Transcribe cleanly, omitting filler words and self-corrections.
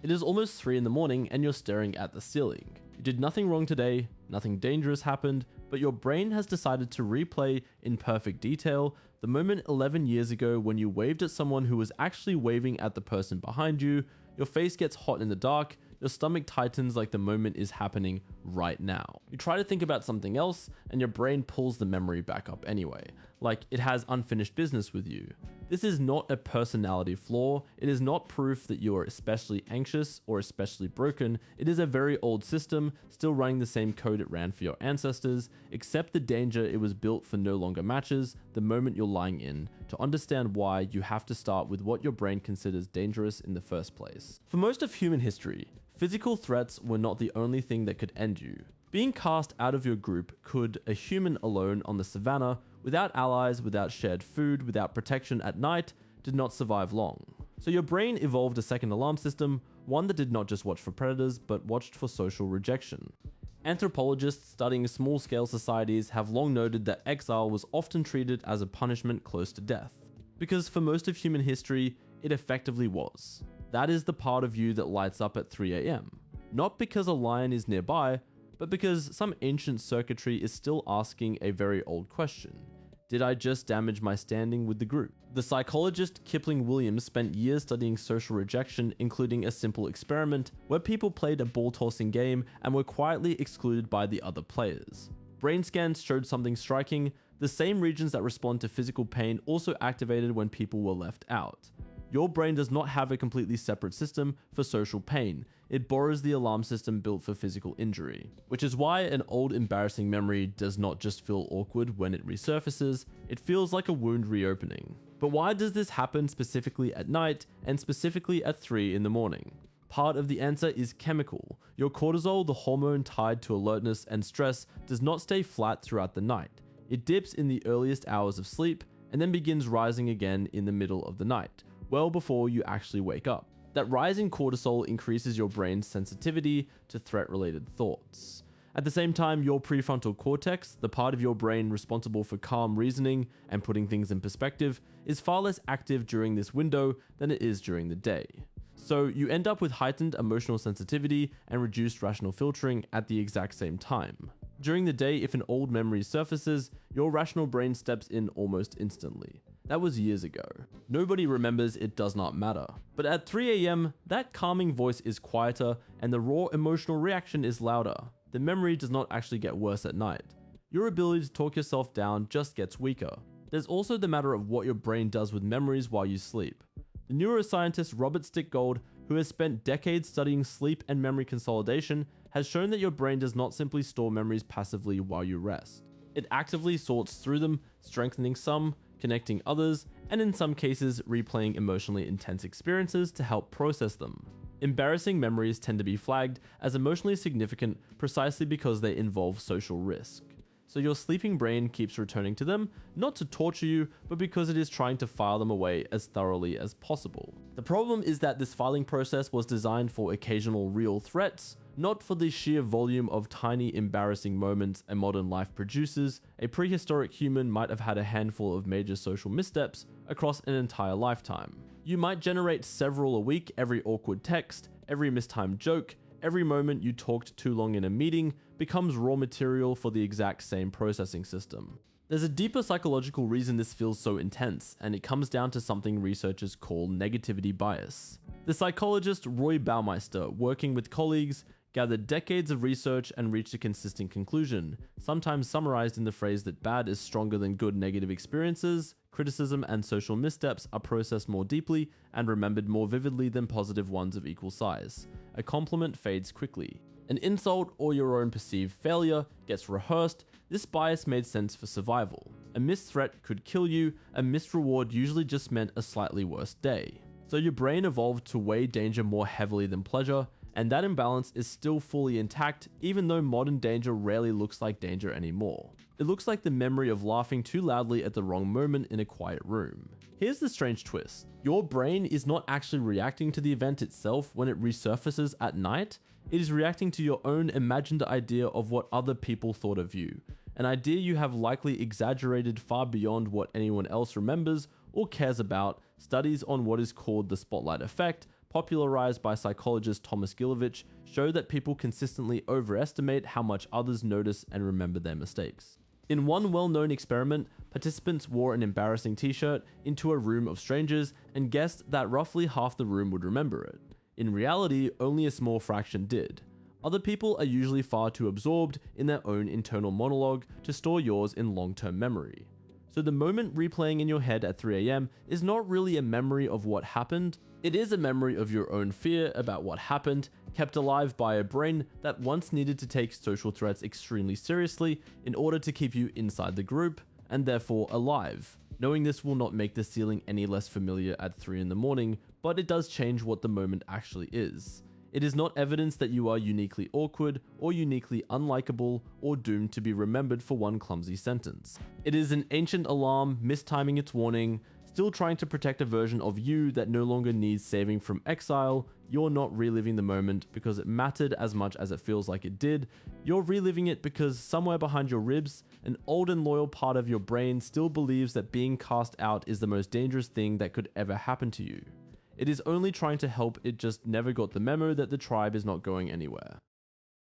It is almost 3 in the morning and you're staring at the ceiling. You did nothing wrong today, nothing dangerous happened, but your brain has decided to replay in perfect detail the moment 11 years ago when you waved at someone who was actually waving at the person behind you. Your face gets hot in the dark, your stomach tightens like the moment is happening right now. You try to think about something else and your brain pulls the memory back up anyway, like it has unfinished business with you. This is not a personality flaw, it is not proof that you are especially anxious or especially broken. It is a very old system, still running the same code it ran for your ancestors. Accept the danger it was built for no longer matches the moment you're lying in. To understand why, you have to start with what your brain considers dangerous in the first place. For most of human history, physical threats were not the only thing that could end you. Being cast out of your group, could a human alone on the savannah, without allies, without shared food, without protection at night, did not survive long. So your brain evolved a second alarm system, one that did not just watch for predators, but watched for social rejection. Anthropologists studying small-scale societies have long noted that exile was often treated as a punishment close to death. Because for most of human history, it effectively was. That is the part of you that lights up at 3 AM. Not because a lion is nearby, but because some ancient circuitry is still asking a very old question. Did I just damage my standing with the group? The psychologist Kipling Williams spent years studying social rejection, including a simple experiment where people played a ball-tossing game and were quietly excluded by the other players. Brain scans showed something striking. The same regions that respond to physical pain also activated when people were left out. Your brain does not have a completely separate system for social pain. It borrows the alarm system built for physical injury. Which is why an old embarrassing memory does not just feel awkward when it resurfaces, it feels like a wound reopening. But why does this happen specifically at night and specifically at 3 in the morning? Part of the answer is chemical. Your cortisol, the hormone tied to alertness and stress, does not stay flat throughout the night. It dips in the earliest hours of sleep and then begins rising again in the middle of the night, well before you actually wake up. That rising cortisol increases your brain's sensitivity to threat-related thoughts. At the same time, your prefrontal cortex, the part of your brain responsible for calm reasoning and putting things in perspective, is far less active during this window than it is during the day. So you end up with heightened emotional sensitivity and reduced rational filtering at the exact same time. During the day, if an old memory surfaces, your rational brain steps in almost instantly. That was years ago. Nobody remembers, it does not matter. But at 3 AM, that calming voice is quieter and the raw emotional reaction is louder. The memory does not actually get worse at night. Your ability to talk yourself down just gets weaker. There's also the matter of what your brain does with memories while you sleep. The neuroscientist Robert Stickgold, who has spent decades studying sleep and memory consolidation, has shown that your brain does not simply store memories passively while you rest. It actively sorts through them, strengthening some, connecting others, and in some cases replaying emotionally intense experiences to help process them. Embarrassing memories tend to be flagged as emotionally significant precisely because they involve social risk. So your sleeping brain keeps returning to them, not to torture you, but because it is trying to file them away as thoroughly as possible. The problem is that this filing process was designed for occasional real threats, not for the sheer volume of tiny embarrassing moments a modern life produces. A prehistoric human might have had a handful of major social missteps across an entire lifetime. You might generate several a week, every awkward text, every mistimed joke, every moment you talked too long in a meeting becomes raw material for the exact same processing system. There's a deeper psychological reason this feels so intense, and it comes down to something researchers call negativity bias. The psychologist Roy Baumeister, working with colleagues, gathered decades of research and reached a consistent conclusion, sometimes summarized in the phrase that bad is stronger than good negative experiences. Criticism and social missteps are processed more deeply and remembered more vividly than positive ones of equal size. A compliment fades quickly. An insult or your own perceived failure gets rehearsed. This bias made sense for survival. A missed threat could kill you, a missed reward usually just meant a slightly worse day. So your brain evolved to weigh danger more heavily than pleasure, and that imbalance is still fully intact even though modern danger rarely looks like danger anymore. It looks like the memory of laughing too loudly at the wrong moment in a quiet room. Here's the strange twist. Your brain is not actually reacting to the event itself when it resurfaces at night. It is reacting to your own imagined idea of what other people thought of you. An idea you have likely exaggerated far beyond what anyone else remembers or cares about. Studies on what is called the spotlight effect popularized by psychologist Thomas Gilovich, show that people consistently overestimate how much others notice and remember their mistakes. In one well-known experiment, participants wore an embarrassing t-shirt into a room of strangers and guessed that roughly half the room would remember it. In reality, only a small fraction did. Other people are usually far too absorbed in their own internal monologue to store yours in long-term memory. So the moment replaying in your head at 3 AM is not really a memory of what happened, it is a memory of your own fear about what happened, kept alive by a brain that once needed to take social threats extremely seriously in order to keep you inside the group, and therefore alive. Knowing this will not make the ceiling any less familiar at 3 in the morning, but it does change what the moment actually is. It is not evidence that you are uniquely awkward, or uniquely unlikable, or doomed to be remembered for one clumsy sentence. It is an ancient alarm mistiming its warning, still trying to protect a version of you that no longer needs saving from exile. You're not reliving the moment because it mattered as much as it feels like it did. You're reliving it because somewhere behind your ribs, an old and loyal part of your brain still believes that being cast out is the most dangerous thing that could ever happen to you. It is only trying to help, it just never got the memo that the tribe is not going anywhere.